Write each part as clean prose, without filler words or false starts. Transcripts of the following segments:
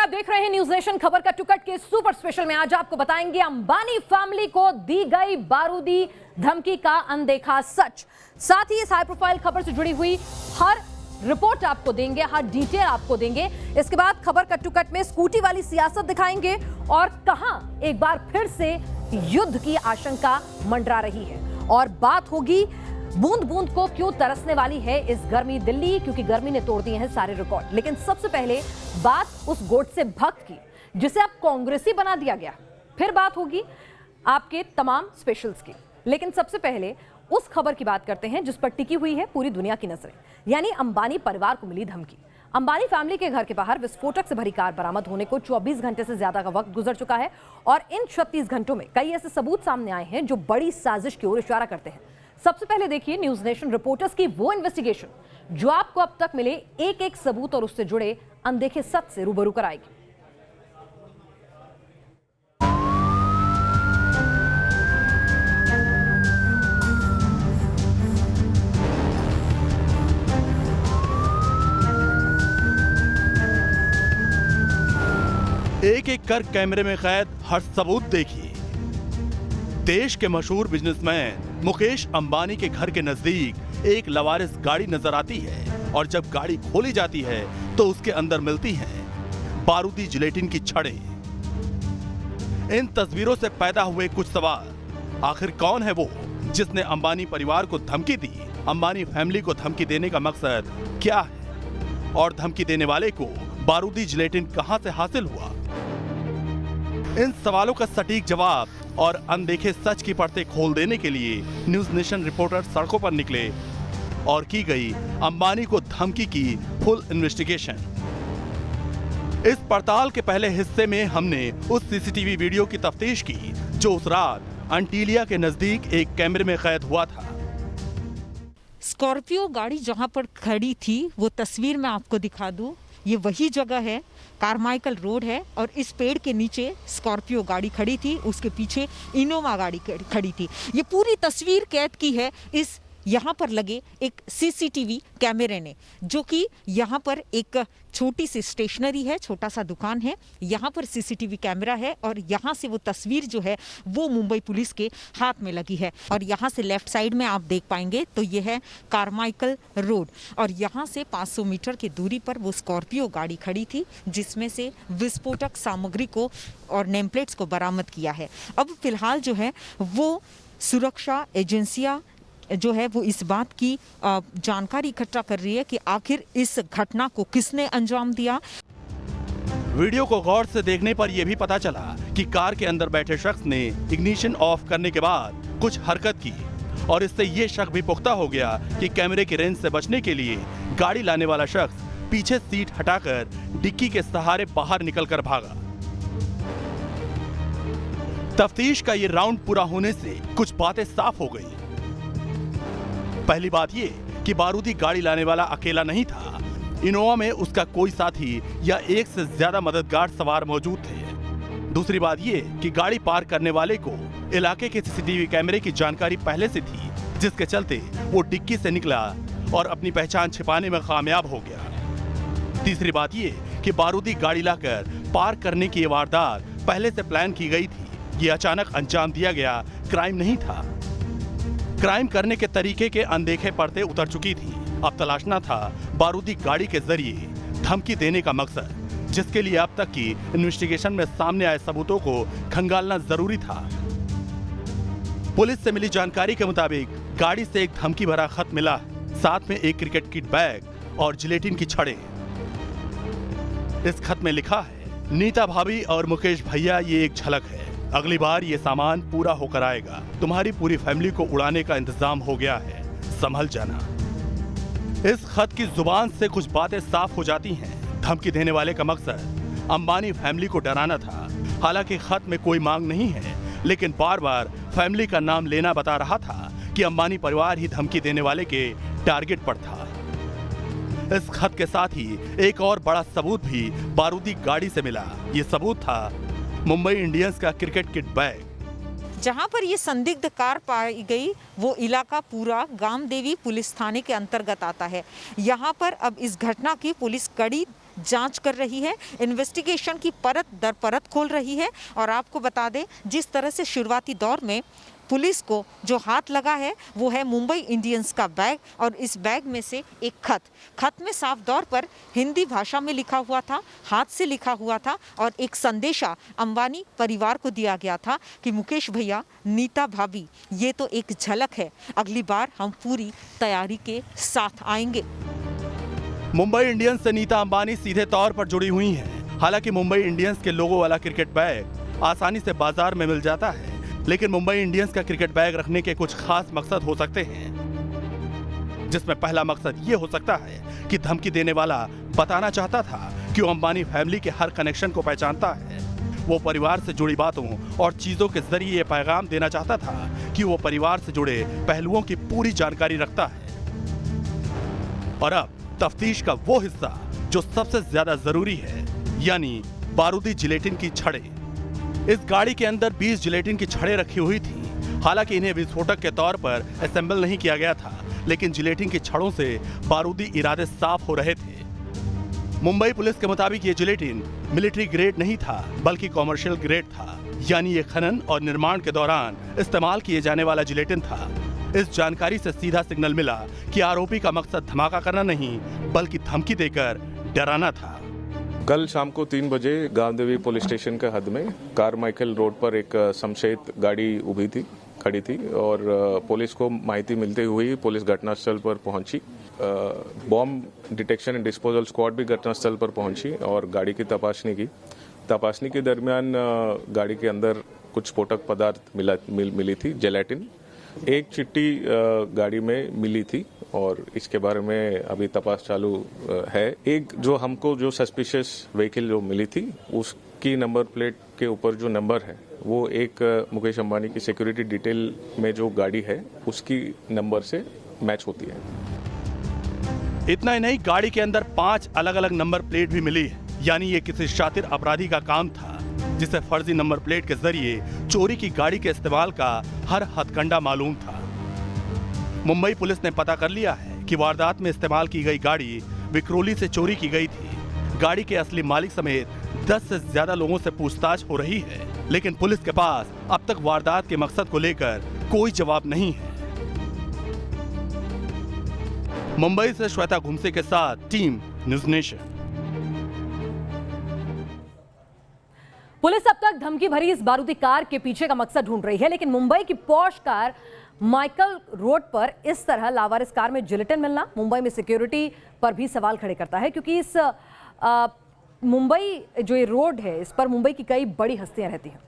आप देख रहे हैं न्यूज नेशन। खबर का टुकट के सुपर स्पेशल में आज आपको बताएंगे अंबानी फैमिली को दी गई बारूदी धमकी का अनदेखा सच। साथ ही इस हाई प्रोफाइल खबर से जुड़ी हुई हर रिपोर्ट आपको देंगे, हर डिटेल आपको देंगे। इसके बाद खबर का टुकट में स्कूटी वाली सियासत दिखाएंगे और कहां एक बार फिर से युद्ध की आशंका मंडरा रही है। और बात होगी बूंद बूंद को क्यों तरसने वाली है इस गर्मी दिल्ली, क्योंकि गर्मी ने तोड़ दिए हैं सारे रिकॉर्ड। लेकिन सबसे पहले बात उस गोडसे भक्त की जिसे अब कांग्रेसी बना दिया गया। फिर बात होगी आपके तमाम स्पेशल्स की। लेकिन सबसे पहले उस खबर की बात करते हैं जिस पर टिकी हुई है पूरी दुनिया की नजरें, यानी अंबानी परिवार को मिली धमकी। अंबानी फैमिली के घर के बाहर विस्फोटक से भरी कार बरामद होने को 24 घंटे से ज्यादा का वक्त गुजर चुका है और इन 36 घंटों में कई ऐसे सबूत सामने आए हैं जो बड़ी साजिश की ओर इशारा करते हैं। सबसे पहले देखिए न्यूज नेशन रिपोर्टर्स की वो इन्वेस्टिगेशन जो आपको अब तक मिले एक एक सबूत और उससे जुड़े अनदेखे सच से रूबरू कराएगी। एक एक कर कैमरे में कैद हर सबूत देखिए। देश के मशहूर बिजनेसमैन मुकेश अंबानी के घर के नजदीक एक लवारिस गाड़ी नजर आती है और जब गाड़ी खोली जाती है तो उसके अंदर मिलती हैं बारूदी जिलेटिन की छड़ें। इन तस्वीरों से पैदा हुए कुछ सवाल। आखिर कौन है वो जिसने अंबानी परिवार को धमकी दी? अंबानी फैमिली को धमकी देने का मकसद क्या है और धमकी देने वाले को बारूदी जिलेटिन कहां से हासिल हुआ? इन सवालों का सटीक जवाब और अनदेखे सच की परतें खोल देने के लिए न्यूज नेशन रिपोर्टर सड़कों पर निकले और की गई अंबानी को धमकी की फुल इन्वेस्टिगेशन। इस पड़ताल के पहले हिस्से में हमने उस सीसीटीवी वीडियो की तफ्तीश की जो उस रात अंटीलिया के नजदीक एक कैमरे में कैद हुआ था। स्कॉर्पियो गाड़ी जहां पर खड़ी थी वो तस्वीर मैं आपको दिखा दूं, ये वही जगह है, कारमाइकल रोड है और इस पेड़ के नीचे स्कॉर्पियो गाड़ी खड़ी थी, उसके पीछे इनोवा गाड़ी खड़ी थी। ये पूरी तस्वीर कैद की है इस यहाँ पर लगे एक सीसीटीवी कैमरे ने, जो कि यहाँ पर एक छोटी सी स्टेशनरी है, छोटा सा दुकान है, यहाँ पर सीसीटीवी कैमरा है और यहाँ से वो तस्वीर जो है वो मुंबई पुलिस के हाथ में लगी है। और यहाँ से लेफ्ट साइड में आप देख पाएंगे तो ये है कारमाइकल रोड और यहाँ से 500 मीटर की दूरी पर वो स्कॉर्पियो गाड़ी खड़ी थी जिसमें से विस्फोटक सामग्री को और नेम प्लेट्स को बरामद किया है। अब फिलहाल जो है वो सुरक्षा एजेंसियां जो है वो इस बात की जानकारी इकट्ठा कर रही है कि आखिर इस घटना को किसने अंजाम दिया। वीडियो को गौर से देखने पर यह भी पता चला कि कार के अंदर बैठे शख्स ने इग्निशन ऑफ करने के बाद कुछ हरकत की और इससे ये शक भी पुख्ता हो गया कि कैमरे की रेंज से बचने के लिए गाड़ी लाने वाला शख्स पीछे सीट हटाकर डिक्की के सहारे बाहर निकलकर भागा। तफ्तीश का ये राउंड पूरा होने से कुछ बातें साफ हो गई। पहली बात ये कि बारूदी गाड़ी लाने वाला अकेला नहीं था, इनोवा में उसका कोई साथी या एक से ज्यादा मददगार सवार मौजूद थे। दूसरी बात ये कि गाड़ी पार करने वाले को इलाके के सीसीटीवी कैमरे की जानकारी पहले से थी, जिसके चलते वो डिक्की से निकला और अपनी पहचान छिपाने में कामयाब हो गया। तीसरी बात ये कि बारूदी गाड़ी लाकर पार करने की ये वारदात पहले से प्लान की गई थी, ये अचानक अंजाम दिया गया क्राइम नहीं था। क्राइम करने के तरीके के अनदेखे पर्दे उतर चुकी थी। अब तलाशना था बारूदी गाड़ी के जरिए धमकी देने का मकसद, जिसके लिए अब तक की इन्वेस्टिगेशन में सामने आए सबूतों को खंगालना जरूरी था। पुलिस से मिली जानकारी के मुताबिक गाड़ी से एक धमकी भरा खत मिला, साथ में एक क्रिकेट किट बैग और जिलेटिन की छड़ें। इस खत में लिखा है, नीता भाभी और मुकेश भैया, ये एक झलक है, अगली बार ये सामान पूरा होकर आएगा, तुम्हारी पूरी फैमिली को उड़ाने का इंतजाम हो गया है, संभल जाना। इस खत की जुबान से कुछ बातें साफ हो जाती हैं। धमकी देने वाले का मकसद अंबानी फैमिली को डराना था। हालांकि खत में कोई मांग नहीं है, लेकिन बार बार फैमिली का नाम लेना बता रहा था कि अंबानी परिवार ही धमकी देने वाले के टारगेट पर था। इस खत के साथ ही एक और बड़ा सबूत भी बारूदी गाड़ी से मिला। ये सबूत था मुंबई इंडियंस का क्रिकेट किट बैग। जहां पर ये संदिग्ध कार पाई गई वो इलाका पूरा गामदेवी पुलिस थाने के अंतर्गत आता है। यहाँ पर अब इस घटना की पुलिस कड़ी जांच कर रही है, इन्वेस्टिगेशन की परत दर परत खोल रही है। और आपको बता दें, जिस तरह से शुरुआती दौर में पुलिस को जो हाथ लगा है वो है मुंबई इंडियंस का बैग, और इस बैग में से एक खत में साफ तौर पर हिंदी भाषा में लिखा हुआ था, हाथ से लिखा हुआ था, और एक संदेशा अंबानी परिवार को दिया गया था कि मुकेश भैया, नीता भाभी, ये तो एक झलक है, अगली बार हम पूरी तैयारी के साथ आएंगे। मुंबई इंडियंस से नीता अंबानी सीधे तौर पर जुड़ी हुई हैं। हालांकि मुंबई इंडियंस के लोगो वाला क्रिकेट बैग आसानी से बाजार में मिल जाता है, लेकिन मुंबई इंडियंस का क्रिकेट बैग रखने के कुछ खास मकसद हो सकते हैं, जिसमें पहला मकसद ये हो सकता है कि धमकी देने वाला बताना चाहता था कि वो अंबानी फैमिली के हर कनेक्शन को पहचानता है। वो परिवार से जुड़ी बातों और चीजों के जरिए ये पैगाम देना चाहता था कि वो परिवार से जुड़े पहलुओं की पूरी जानकारी रखता है। और अब तफ्तीश का वो हिस्सा जो सबसे ज्यादा जरूरी है, यानी बारूदी जिलेटिन की छड़ें। इस गाड़ी के अंदर 20 जिलेटिन की छड़ें रखी हुई थी। हालांकि इन्हें विस्फोटक के तौर पर असेंबल नहीं किया गया था, लेकिन जिलेटिन की छड़ों से बारूदी इरादे साफ हो रहे थे। मुंबई पुलिस के मुताबिक ये जिलेटिन मिलिट्री ग्रेड नहीं था, बल्कि कॉमर्शियल ग्रेड था, यानी ये खनन और निर्माण के दौरान इस्तेमाल किए जाने वाला जिलेटिन था। इस जानकारी से सीधा सिग्नल मिला कि आरोपी का मकसद धमाका करना नहीं, बल्कि धमकी देकर डराना था। कल शाम को 3 बजे गांवदेवी पुलिस स्टेशन के हद में कारमाइकल रोड पर एक संशयित गाड़ी खड़ी थी और पुलिस को माहिती मिलते हुए पुलिस घटनास्थल पर पहुंची। Bomb detection and disposal squad भी घटनास्थल पर पहुंची और गाड़ी की तपासनी की। तपासनी के दरमियान गाड़ी के अंदर कुछ स्फोटक पदार्थ मिली थी, जेलेटिन। एक चिट्ठी गाड़ी में मिली थी और इसके बारे में अभी तपास चालू है। एक जो सस्पिशियस व्हीकल जो मिली थी, उसकी नंबर प्लेट के ऊपर जो नंबर है वो एक मुकेश अंबानी की सिक्योरिटी डिटेल में जो गाड़ी है उसकी नंबर से मैच होती है। इतना ही नहीं, गाड़ी के अंदर 5 अलग अलग नंबर प्लेट भी मिली है, यानी ये किसी शातिर अपराधी का काम था जिसे फर्जी नंबर प्लेट के जरिए चोरी की गाड़ी के इस्तेमाल का हर हथकंडा मालूम था। मुंबई पुलिस ने पता कर लिया है कि वारदात में इस्तेमाल की गई गाड़ी विक्रोली से चोरी की गई थी। गाड़ी के असली मालिक समेत 10 से ज्यादा लोगों से पूछताछ हो रही है, लेकिन पुलिस के पास अब तक वारदात के मकसद को लेकर कोई जवाब नहीं है। मुंबई से श्वेता घुमसे के साथ टीम न्यूज़ नेशन। पुलिस अब तक धमकी भरी इस बारूदी कार के पीछे का मकसद ढूंढ रही है, लेकिन मुंबई की पॉश कार माइकल रोड पर इस तरह लावारिस कार में जिलेटिन मिलना मुंबई में सिक्योरिटी पर भी सवाल खड़े करता है, क्योंकि इस मुंबई जो ये रोड है, इस पर मुंबई की कई बड़ी हस्तियां रहती हैं।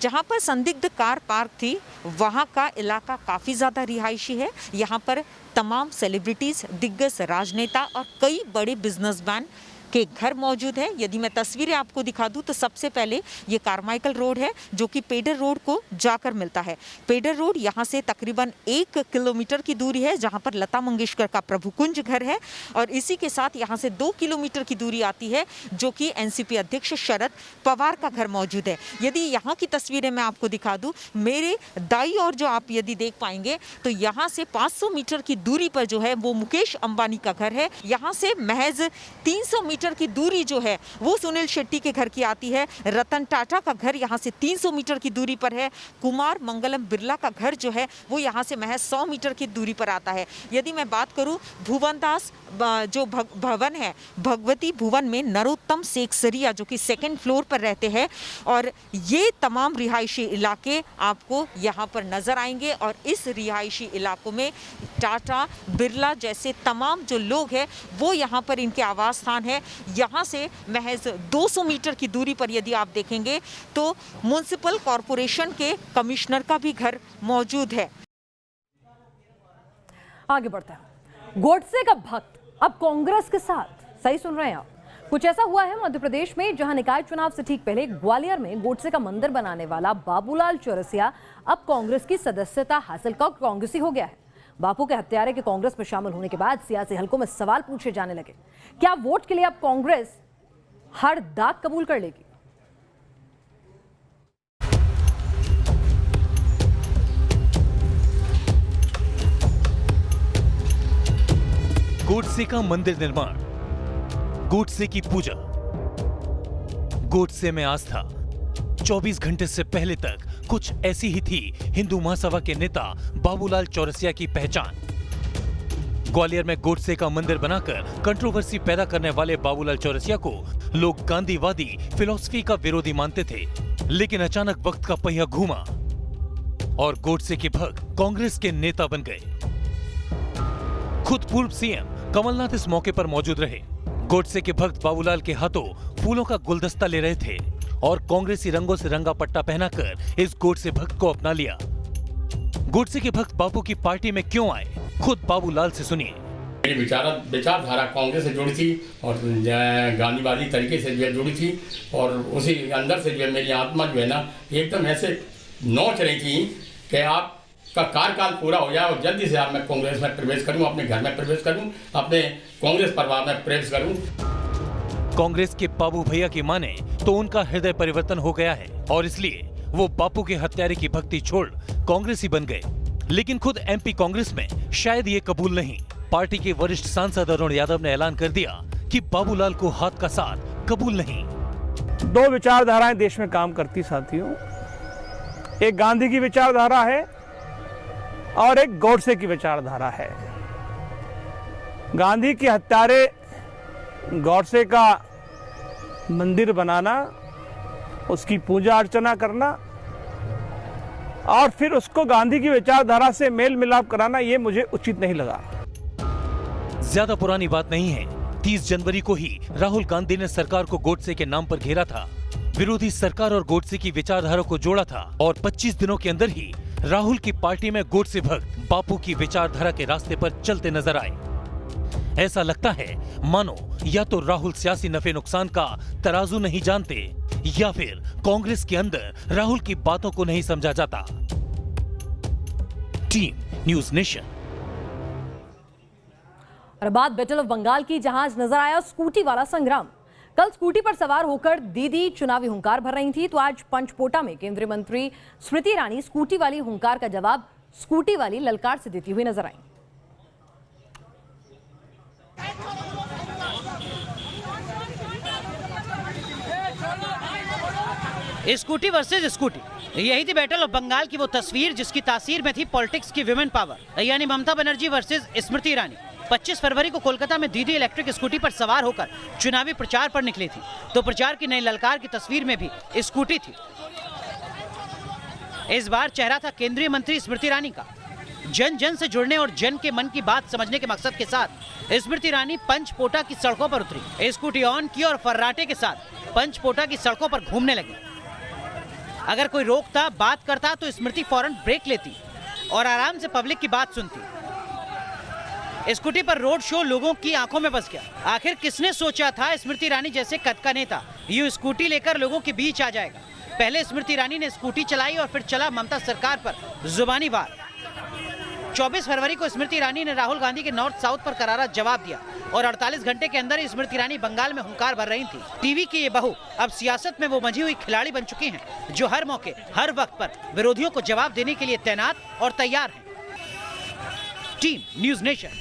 जहां पर संदिग्ध कार पार्क थी वहां का इलाका काफ़ी ज़्यादा रिहायशी है। यहां पर तमाम सेलिब्रिटीज़, दिग्गज राजनेता और कई बड़े बिजनेसमैन के घर मौजूद है। यदि मैं तस्वीरें आपको दिखा दूं तो सबसे पहले ये कारमाइकल रोड है जो कि पेडर रोड को जाकर मिलता है। पेडर रोड यहाँ से तकरीबन 1 किलोमीटर की दूरी है, जहाँ पर लता मंगेशकर का प्रभुकुंज घर है, और इसी के साथ यहाँ से 2 किलोमीटर की दूरी आती है जो कि एनसीपी अध्यक्ष शरद पवार का घर मौजूद है। यदि यहाँ की तस्वीरें मैं आपको दिखा दूं, मेरे दाई और जो आप यदि देख पाएंगे तो यहाँ से 500 मीटर की दूरी पर जो है वो मुकेश अंबानी का घर है। यहाँ से महज 300 मीटर की दूरी जो है वो सुनील शेट्टी के घर की आती है। रतन टाटा का घर यहाँ से 300 मीटर की दूरी पर है। कुमार मंगलम बिरला का घर जो है वो यहाँ से महज 100 मीटर की दूरी पर आता है। यदि मैं बात करूँ भुवन दास जो भवन है, भगवती भुवन में नरोत्तम सेक्सरिया जो कि 2nd फ्लोर पर रहते हैं, और ये तमाम रिहायशी इलाके आपको यहाँ पर नजर आएंगे। और इस रिहायशी इलाकों में टाटा, बिरला जैसे तमाम जो लोग हैं वो यहाँ पर इनके आवास स्थान है। यहाँ से महज 200 मीटर की दूरी पर यदि आप देखेंगे तो म्युनिसिपल कॉरपोरेशन के कमिश्नर का भी घर मौजूद है। आगे बढ़ते हैं। गोडसे का भक्त अब कांग्रेस के साथ, सही सुन रहे हैं आप। कुछ ऐसा हुआ है मध्य प्रदेश में, जहां निकाय चुनाव से ठीक पहले ग्वालियर में गोडसे का मंदिर बनाने वाला बाबूलाल चौरसिया अब कांग्रेस की सदस्यता हासिल कर कांग्रेसी हो गया है। बापू के हत्यारे के कांग्रेस में शामिल होने के बाद सियासी हलकों में सवाल पूछे जाने लगे, क्या वोट के लिए अब कांग्रेस हर दाग कबूल कर लेगी? गोडसे गोडसे का मंदिर निर्माण, गोडसे की पूजा, गोडसे में आस्था। 24 घंटे से पहले तक कुछ ऐसी ही थी हिंदू महासभा के नेता बाबूलाल चौरसिया की पहचान। ग्वालियर में गोडसे का मंदिर बनाकर कंट्रोवर्सी पैदा करने वाले बाबूलाल चौरसिया को लोग गांधीवादी फिलॉसफी का विरोधी मानते थे, लेकिन अचानक वक्त का पहिया घूमा और गोडसे के भक्त कांग्रेस के नेता बन गए। खुद पूर्व सीएम कमलनाथ इस मौके पर मौजूद रहे। गोडसे के भक्त बाबूलाल के हाथों फूलों का गुलदस्ता ले रहे थे और कांग्रेसी रंगों से रंगा पट्टा पहनाकर इस गोडसे भक्त को अपना लिया। गोडसे के भक्त बापू की पार्टी में क्यों आए, खुद बाबूलाल से सुनिए। मेरी विचारधारा कांग्रेस से जुड़ी थी और गांधीवादी तरीके से जो है जुड़ी थी, और उसी अंदर से जो है मेरी आत्मा जो है ना एकदम ऐसे नोच रही थी कि आपका कार्यकाल पूरा हो जाए और जल्दी से आप मैं कांग्रेस में प्रवेश करूं, अपने घर में प्रवेश करूं, अपने कांग्रेस परिवार में प्रवेश करूं। कांग्रेस के बाबू भैया की माने तो उनका हृदय परिवर्तन हो गया है और इसलिए वो बापू के हत्यारे की भक्ति छोड़ कांग्रेसी बन गए। लेकिन खुद एमपी कांग्रेस में शायद ये कबूल नहीं। पार्टी के वरिष्ठ सांसद अरुण यादव ने ऐलान कर दिया कि बाबूलाल को हाथ का साथ कबूल नहीं। दो विचारधाराएं देश में काम करती साथियों, एक गांधी की विचारधारा है और एक गोडसे की विचारधारा है। गांधी के हत्यारे गोडसे का मंदिर बनाना, उसकी पूजा अर्चना करना और फिर उसको गांधी की विचारधारा से मेल मिलाप कराना, ये मुझे उचित नहीं लगा। ज्यादा पुरानी बात नहीं है, 30 जनवरी को ही राहुल गांधी ने सरकार को गोडसे के नाम पर घेरा था। विरोधी सरकार और गोडसे की विचारधारा को जोड़ा था और 25 दिनों के अंदर ही राहुल की पार्टी में गोडसे भक्त बापू की विचारधारा के रास्ते पर चलते नजर आए। ऐसा लगता है मानो या तो राहुल सियासी नफे नुकसान का तराजू नहीं जानते या फिर कांग्रेस के अंदर राहुल की बातों को नहीं समझा जाता। Team news nation. और बात बैटल ऑफ बंगाल की, जहां नजर आया स्कूटी वाला संग्राम। कल स्कूटी पर सवार होकर दीदी चुनावी हुंकार भर रही थी, तो आज पंचपोटा में केंद्रीय मंत्री स्मृति ईरानी स्कूटी वाली हुंकार का जवाब स्कूटी वाली ललकार से देती हुई नजर आई। स्कूटी वर्सेज स्कूटी, यही थी बैटल ऑफ बंगाल की वो तस्वीर जिसकी तासीर में थी पॉलिटिक्स की विमेन पावर, यानी ममता बनर्जी वर्सेज स्मृति ईरानी। 25 फरवरी को कोलकाता में दीदी इलेक्ट्रिक स्कूटी पर सवार होकर चुनावी प्रचार पर निकली थी, तो प्रचार की नई ललकार की तस्वीर में भी स्कूटी थी। इस बार चेहरा था केंद्रीय मंत्री स्मृति ईरानी का। जन जन से जुड़ने और जन के मन की बात समझने के मकसद के साथ स्मृति ईरानी पंचपोटा की सड़कों पर उतरी, स्कूटी ऑन की और फर्राटे के साथ पंचपोटा की सड़कों पर घूमने लगी। अगर कोई रोकता, बात करता तो स्मृति फौरन ब्रेक लेती और आराम से पब्लिक की बात सुनती। स्कूटी पर रोड शो लोगों की आंखों में बस गया। आखिर किसने सोचा था स्मृति ईरानी जैसे कद का नेता यूं स्कूटी लेकर लोगों के बीच आ जाएगा। पहले स्मृति ईरानी ने स्कूटी चलाई और फिर चला ममता सरकार पर जुबानी वार। 24 फरवरी को स्मृति ईरानी ने राहुल गांधी के नॉर्थ साउथ पर करारा जवाब दिया और 48 घंटे के अंदर स्मृति ईरानी बंगाल में हुंकार भर रही थी। टीवी की ये बहू अब सियासत में वो मंझी हुई खिलाड़ी बन चुकी हैं, जो हर मौके हर वक्त पर विरोधियों को जवाब देने के लिए तैनात और तैयार हैं। Team news nation.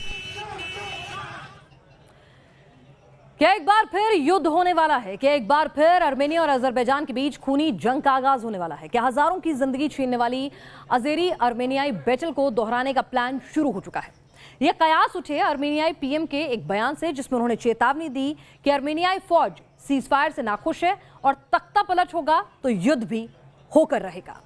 क्या एक बार फिर युद्ध होने वाला है? क्या एक बार फिर आर्मेनिया और अजरबैजान के बीच खूनी जंग का आगाज होने वाला है? क्या हजारों की जिंदगी छीनने वाली अजेरी आर्मेनियाई बैटल को दोहराने का प्लान शुरू हो चुका है? यह कयास उठे आर्मेनियाई पीएम के एक बयान से, जिसमें उन्होंने चेतावनी दी कि आर्मेनियाई फौज सीजफायर से नाखुश है और तख्ता पलट होगा तो युद्ध भी होकर रहेगा।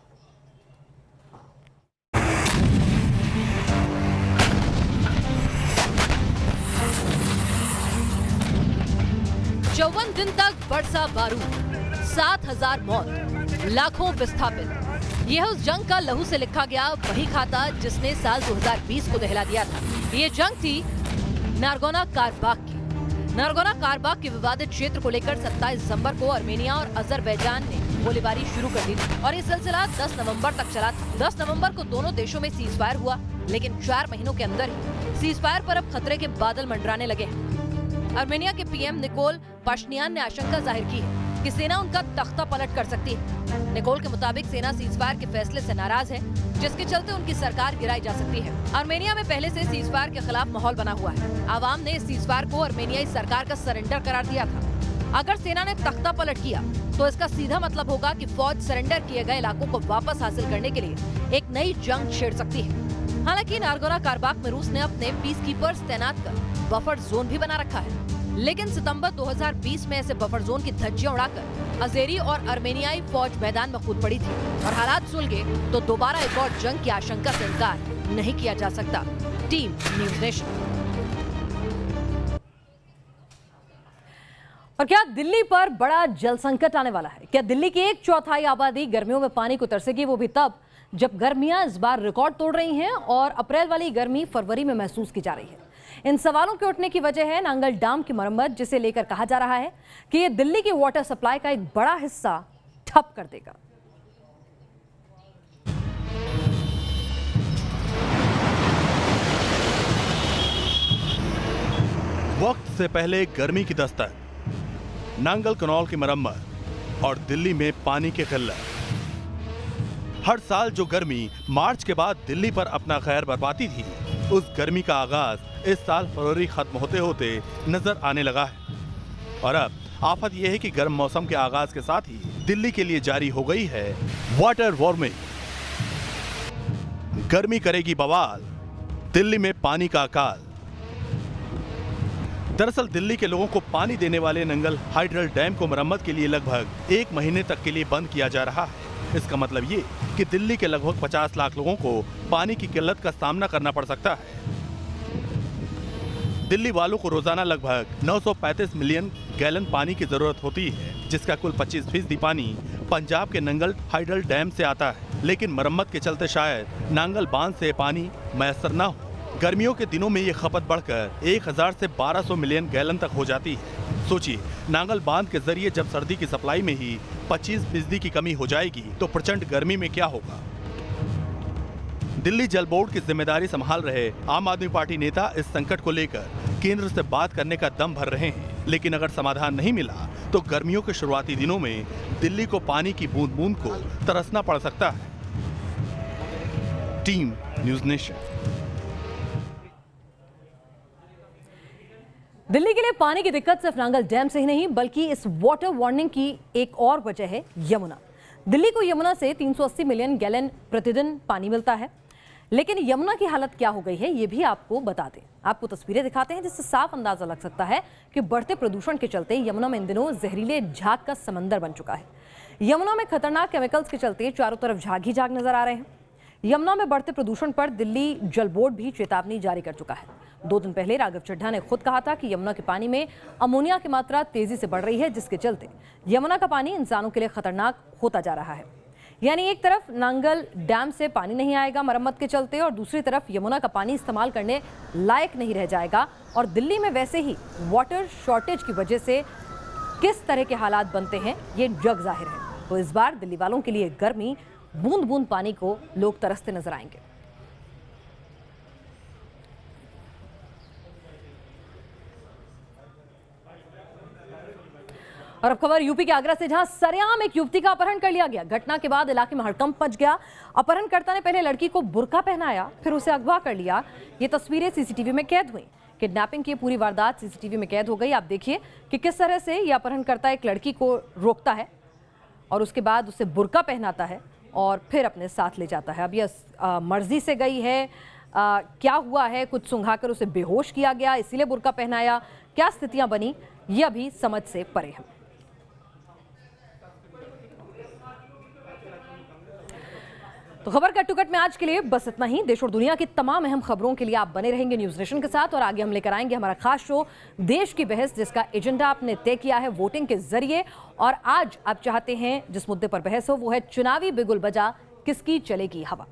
54 दिन तक बरसा बारूद, 7000 मौत, लाखों विस्थापित। यह उस जंग का लहू से लिखा गया वही खाता जिसने साल 2020 को दहला दिया था। ये जंग थी नारगोना कारबाख की। नारगोना कारबाख के विवादित क्षेत्र को लेकर 27 दिसंबर को आर्मेनिया और अजरबैजान ने गोलीबारी शुरू कर दी और ये सिलसिला 10 नवंबर तक चला। 10 नवंबर को दोनों देशों में सीजफायर हुआ, लेकिन 4 महीनों के अंदर ही सीजफायर पर अब खतरे के बादल मंडराने लगे हैं। आर्मेनिया के पीएम निकोल पाशिनियान ने आशंका जाहिर की है कि सेना उनका तख्ता पलट कर सकती है। निकोल के मुताबिक सेना सीजफायर के फैसले से नाराज है, जिसके चलते उनकी सरकार गिराई जा सकती है। आर्मेनिया में पहले से सीजफायर के खिलाफ माहौल बना हुआ है। आवाम ने इस सीजफायर को आर्मेनियाई सरकार का सरेंडर करार दिया था। अगर सेना ने तख्ता पलट किया तो इसका सीधा मतलब होगा कि फौज सरेंडर किए गए इलाकों को वापस हासिल करने के लिए एक नई जंग छेड़ सकती है। हालांकि नारगोना कारबाख में रूस ने अपने पीस कीपर्स तैनात कर बफर जोन भी बना रखा है, लेकिन सितंबर 2020 में ऐसे बफर जोन की धज्जियां उड़ाकर अजेरी और आर्मेनियाई फौज मैदान में कूद पड़ी थी और हालात सुलगे तो दोबारा एक और जंग की आशंका से इनकार नहीं किया जा सकता। Team news nation. और क्या दिल्ली पर बड़ा जल संकट आने वाला है? क्या दिल्ली की 1/4 आबादी गर्मियों में पानी को तरसेगी, वो भी तब जब गर्मियां इस बार रिकॉर्ड तोड़ रही हैं और अप्रैल वाली गर्मी फरवरी में महसूस की जा रही है? इन सवालों के उठने की वजह है नांगल डैम की मरम्मत, जिसे लेकर कहा जा रहा है कि ये दिल्ली की वाटर सप्लाई का एक बड़ा हिस्सा ठप कर देगा। वक्त से पहले गर्मी की दस्तक, नांगल कनाल की मरम्मत और दिल्ली में पानी की किल्लत। हर साल जो गर्मी मार्च के बाद दिल्ली पर अपना खैर बरपाती थी, उस गर्मी का आगाज इस साल फरवरी खत्म होते होते नजर आने लगा है। और अब आफत यह है कि गर्म मौसम के आगाज के साथ ही दिल्ली के लिए जारी हो गई है वाटर वार्मिंग। गर्मी करेगी बवाल, दिल्ली में पानी का अकाल। दरअसल दिल्ली के लोगों को पानी देने वाले नंगल हाइड्रल डैम को मरम्मत के लिए लगभग 1 महीने तक के लिए बंद किया जा रहा है। इसका मतलब ये कि दिल्ली के लगभग 50 लाख लोगों को पानी की किल्लत का सामना करना पड़ सकता है। दिल्ली वालों को रोजाना लगभग 935 मिलियन गैलन पानी की जरूरत होती है, जिसका कुल 25% पानी पंजाब के नंगल हाइड्रल डैम से आता है। लेकिन मरम्मत के चलते शायद नांगल बांध से पानी मैसर न हो। गर्मियों के दिनों में ये खपत बढ़कर 1000 से 1200 मिलियन गैलन तक हो जाती है। सोचिए, नांगल बांध के जरिए जब सर्दी की सप्लाई में ही 25% की कमी हो जाएगी तो प्रचंड गर्मी में क्या होगा। दिल्ली जल बोर्ड की जिम्मेदारी संभाल रहे आम आदमी पार्टी नेता इस संकट को लेकर केंद्र से बात करने का दम भर रहे हैं, लेकिन अगर समाधान नहीं मिला तो गर्मियों के शुरुआती दिनों में दिल्ली को पानी की बूंद बूंद को तरसना पड़ सकता है। Team news nation. दिल्ली के लिए पानी की दिक्कत सिर्फ नांगल डैम से ही नहीं, बल्कि इस वाटर वार्निंग की एक और वजह है यमुना। दिल्ली को यमुना से 380 मिलियन गैलन प्रतिदिन पानी मिलता है, लेकिन यमुना की हालत क्या हो गई है ये भी आपको बता दें। आपको तस्वीरें दिखाते हैं जिससे साफ अंदाजा लग सकता है कि बढ़ते प्रदूषण के चलते यमुना में इन दिनों जहरीले झाग का समंदर बन चुका है। यमुना में खतरनाक केमिकल्स के चलते चारों तरफ झाग ही झाग नजर आ रहे हैं। यमुना में बढ़ते प्रदूषण पर दिल्ली जल बोर्ड भी चेतावनी जारी कर चुका है। 2 दिन पहले राघव चड्ढा ने खुद कहा था कि यमुना के पानी में अमोनिया की मात्रा तेजी से बढ़ रही है, जिसके चलते यमुना का पानी इंसानों के लिए खतरनाक होता जा रहा है। यानी एक तरफ नांगल डैम से पानी नहीं आएगा मरम्मत के चलते, और दूसरी तरफ यमुना का पानी इस्तेमाल करने लायक नहीं रह जाएगा। और दिल्ली में वैसे ही वाटर शॉर्टेज की वजह से किस तरह के हालात बनते हैं ये जग जाहिर है। तो इस बार दिल्ली वालों के लिए गर्मी, बूंद बूंद पानी को लोग तरसते नजर आएंगे। और अब खबर यूपी के आगरा से, जहां सरेआम एक युवती का अपहरण कर लिया गया। घटना के बाद इलाके में हड़कंप मच गया। अपहरणकर्ता ने पहले लड़की को बुर्का पहनाया, फिर उसे अगवा कर लिया। ये तस्वीरें सीसीटीवी में कैद हुई। किडनैपिंग की पूरी वारदात सीसीटीवी में कैद हो गई। आप देखिए कि किस तरह से यह अपहरणकर्ता एक लड़की को रोकता है और उसके बाद उसे बुर्का पहनाता है और फिर अपने साथ ले जाता है। अब यह मर्जी से गई है, क्या हुआ है, कुछ सुंघाकर उसे बेहोश किया गया इसीलिए बुर्का पहनाया, क्या स्थितियां बनी ये अभी समझ से परे है। तो खबर का टुकट में आज के लिए बस इतना ही। देश और दुनिया की तमाम अहम खबरों के लिए आप बने रहेंगे न्यूज़ नेशन के साथ, और आगे हम लेकर आएंगे हमारा खास शो देश की बहस, जिसका एजेंडा आपने तय किया है वोटिंग के जरिए। और आज आप चाहते हैं जिस मुद्दे पर बहस हो वो है चुनावी बिगुल बजा किसकी चलेगी हवा।